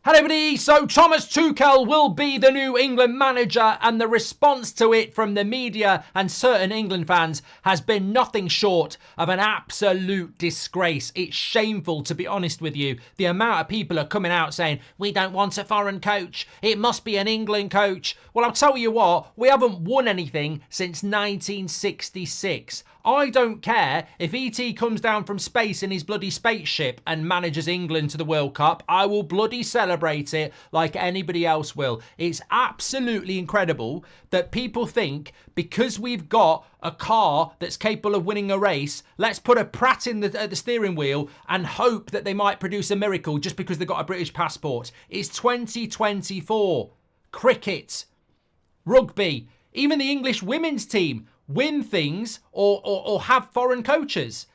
Hello everybody, so Thomas Tuchel will be the new England manager, and the response to it from the media and certain England fans has been nothing short of an absolute disgrace. It's shameful, to be honest with you. The amount of people are coming out saying, we don't want a foreign coach, it must be an England coach. Well, I'll tell you what, we haven't won anything since 1966. I don't care if E.T. comes down from space in his bloody spaceship and manages England to the World Cup. I will bloody celebrate it like anybody else will. It's absolutely incredible that people think because we've got a car that's capable of winning a race, let's put a Pratt in the steering wheel and hope that they might produce a miracle just because they've got a British passport. It's 2024. Cricket, rugby, even the English women's team win things or have foreign coaches.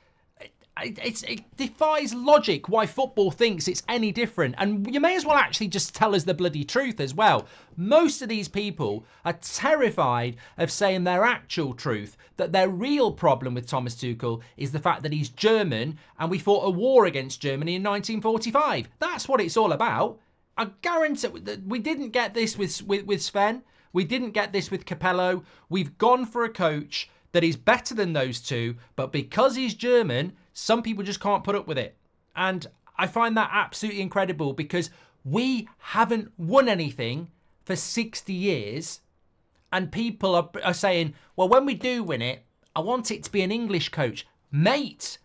It defies logic why football thinks it's any different. And you may as well actually just tell us the bloody truth as well. Most of these people are terrified of saying their actual truth, that their real problem with Thomas Tuchel is the fact that he's German and we fought a war against Germany in 1945. That's what it's all about. I guarantee we didn't get this with Sven. We didn't get this with Capello. We've gone for a coach that is better than those two, but because he's German, some people just can't put up with it. And I find that absolutely incredible because we haven't won anything for 60 years. And people are saying, well, when we do win it, I want it to be an English coach. Mate,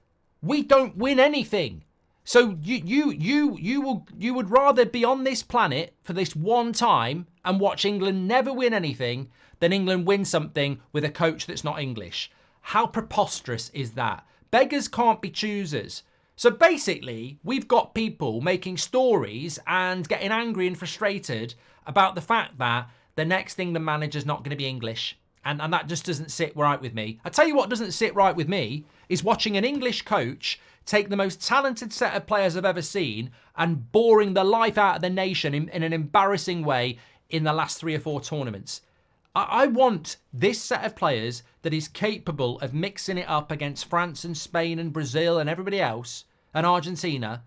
we don't win anything. So you would rather be on this planet for this one time and watch England never win anything than England win something with a coach that's not English. How preposterous is that? Beggars can't be choosers. So basically, we've got people making stories and getting angry and frustrated about the fact that the next England manager's not going to be English. And that just doesn't sit right with me. I tell you what doesn't sit right with me is watching an English coach take the most talented set of players I've ever seen and boring the life out of the nation in an embarrassing way in the last 3 or 4 tournaments. I want this set of players that is capable of mixing it up against France and Spain and Brazil and everybody else and Argentina,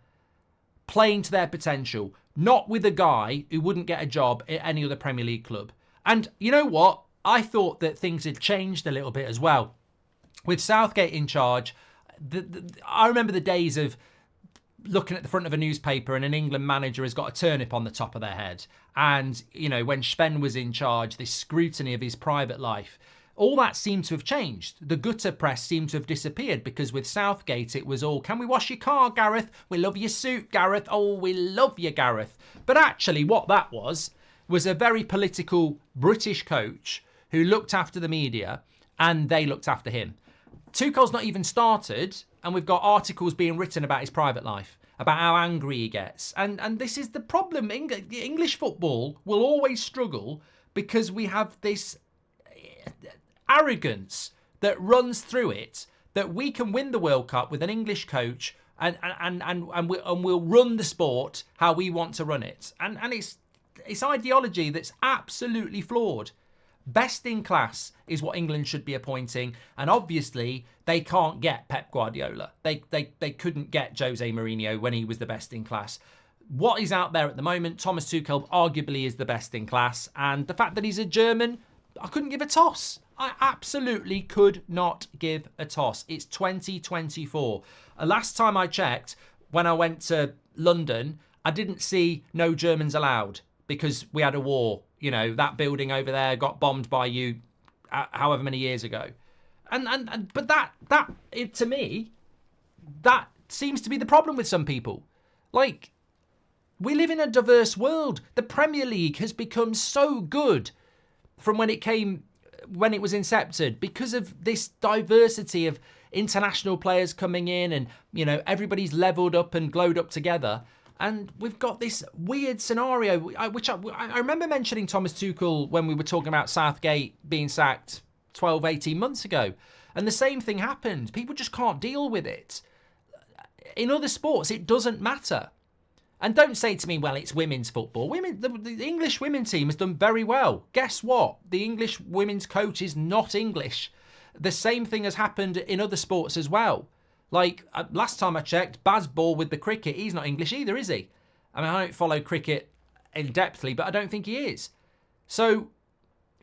playing to their potential, not with a guy who wouldn't get a job at any other Premier League club. And you know what? I thought that things had changed a little bit as well. With Southgate in charge, I remember the days of looking at the front of a newspaper and an England manager has got a turnip on the top of their head. And, you know, when Sven was in charge, this scrutiny of his private life, all that seemed to have changed. The gutter press seemed to have disappeared because with Southgate, it was all, can we wash your car, Gareth? We love your suit, Gareth. Oh, we love you, Gareth. But actually what that was a very political British coach who looked after the media and they looked after him. Tuchel's not even started and we've got articles being written about his private life, about how angry he gets. And this is the problem. English football will always struggle because we have this arrogance that runs through it that we can win the World Cup with an English coach and we'll run the sport how we want to run it. And it's ideology that's absolutely flawed. Best in class is what England should be appointing, and obviously they can't get Pep Guardiola. They couldn't get Jose Mourinho when he was the best in class. What is out there at the moment, Thomas Tuchel arguably is the best in class, and the fact that he's a German, I couldn't give a toss. I absolutely could not give a toss. It's 2024. Last time I checked, when I went to London, I didn't see no Germans allowed because we had a war. You know, that building over there got bombed by you however many years ago. But that to me, that seems to be the problem with some people. Like, we live in a diverse world. The Premier League has become so good from when it was incepted because of this diversity of international players coming in and, you know, everybody's leveled up and glowed up together. And we've got this weird scenario, which I remember mentioning Thomas Tuchel when we were talking about Southgate being sacked 12, 18 months ago. And the same thing happened. People just can't deal with it. In other sports, it doesn't matter. And don't say to me, well, it's women's football. The English women's team has done very well. Guess what? The English women's coach is not English. The same thing has happened in other sports as well. Like, last time I checked, Baz Ball with the cricket, he's not English either, is he? I mean, I don't follow cricket in depthly, but I don't think he is. So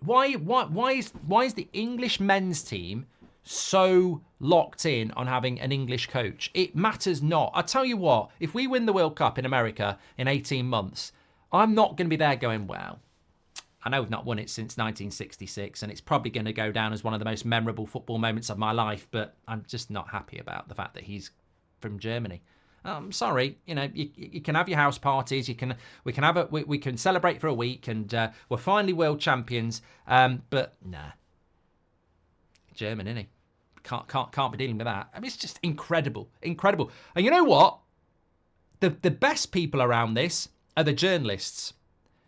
why is the English men's team so locked in on having an English coach? It matters not. I tell you what, if we win the World Cup in America in 18 months, I'm not going to be there going, well, I know we've not won it since 1966, and it's probably going to go down as one of the most memorable football moments of my life, but I'm just not happy about the fact that he's from Germany. I'm sorry, you know, you can have your house parties, we can celebrate for a week, and we're finally world champions, but nah, German, isn't he? Can't be dealing with that. I mean, it's just incredible. And you know what? The best people around this are the journalists.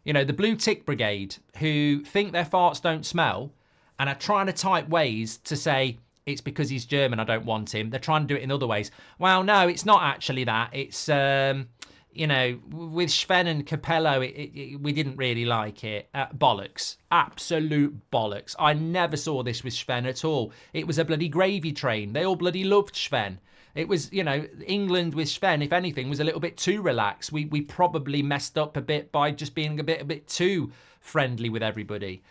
You know, the blue tick brigade, who think their farts don't smell and are trying to type ways to say, it's because he's German, I don't want him. They're trying to do it in other ways. Well, no, it's not actually that. It's, you know, with Sven and Capello, we didn't really like it. Bollocks. Absolute bollocks. I never saw this with Sven at all. It was a bloody gravy train. They all bloody loved Sven. It was, you know, England with Sven, if anything, was a little bit too relaxed. We probably messed up a bit by just being a bit too friendly with everybody.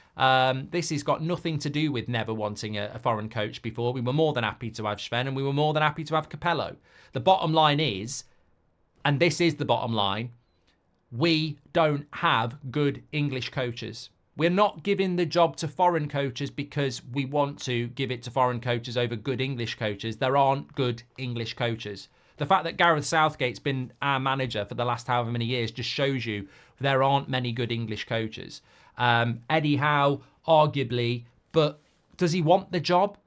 This has got nothing to do with never wanting a foreign coach before. We were more than happy to have Sven, and we were more than happy to have Capello. The bottom line is, and this is the bottom line, we don't have good English coaches. We're not giving the job to foreign coaches because we want to give it to foreign coaches over good English coaches. There aren't good English coaches. The fact that Gareth Southgate's been our manager for the last however many years just shows you there aren't many good English coaches. Eddie Howe, arguably, but does he want the job?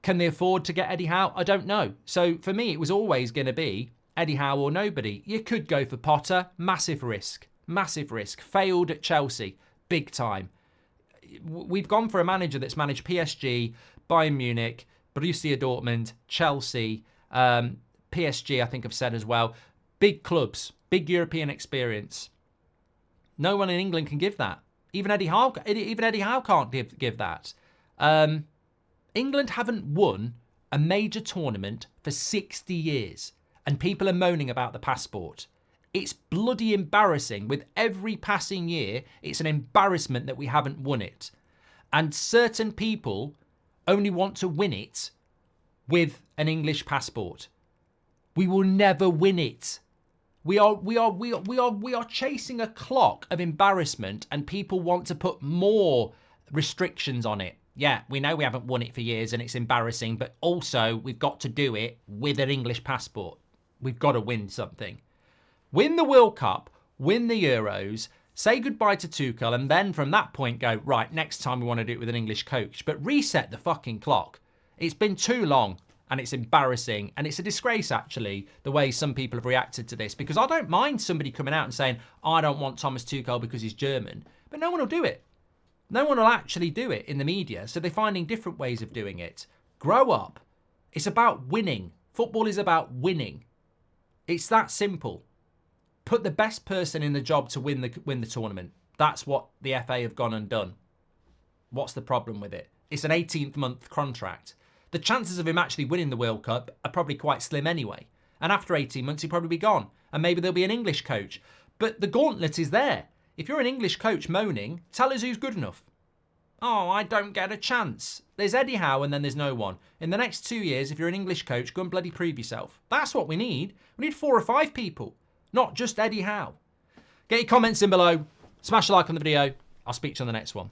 Can they afford to get Eddie Howe? I don't know. So for me, it was always going to be Eddie Howe or nobody. You could go for Potter. Massive risk. Massive risk. Failed at Chelsea. Big time. We've gone for a manager that's managed PSG, Bayern Munich, Borussia Dortmund, Chelsea, PSG, I think I've said as well. Big clubs, big European experience. No one in England can give that. Even Eddie Howe can't give that. England haven't won a major tournament for 60 years, and people are moaning about the passport. It's bloody embarrassing. With every passing year, it's an embarrassment that we haven't won it. And certain people only want to win it with an English passport. We will never win it. We are chasing a clock of embarrassment, and people want to put more restrictions on it. Yeah, we know we haven't won it for years and it's embarrassing, but also we've got to do it with an English passport. We've got to win something. Win the World Cup, win the Euros, say goodbye to Tuchel, and then from that point go, right, next time we want to do it with an English coach. But reset the fucking clock. It's been too long, and it's embarrassing, and it's a disgrace, actually, the way some people have reacted to this, because I don't mind somebody coming out and saying, I don't want Thomas Tuchel because he's German, but no one will do it. No one will actually do it in the media, so they're finding different ways of doing it. Grow up. It's about winning. Football is about winning. It's that simple. Put the best person in the job to win the tournament. That's what the FA have gone and done. What's the problem with it? It's an 18th-month contract. The chances of him actually winning the World Cup are probably quite slim anyway. And after 18 months, he'll probably be gone. And maybe there'll be an English coach. But the gauntlet is there. If you're an English coach moaning, tell us who's good enough. Oh, I don't get a chance. There's Eddie Howe and then there's no one. In the next 2 years, if you're an English coach, go and bloody prove yourself. That's what we need. We need 4 or 5 people. Not just Eddie Howe. Get your comments in below. Smash a like on the video. I'll speak to you on the next one.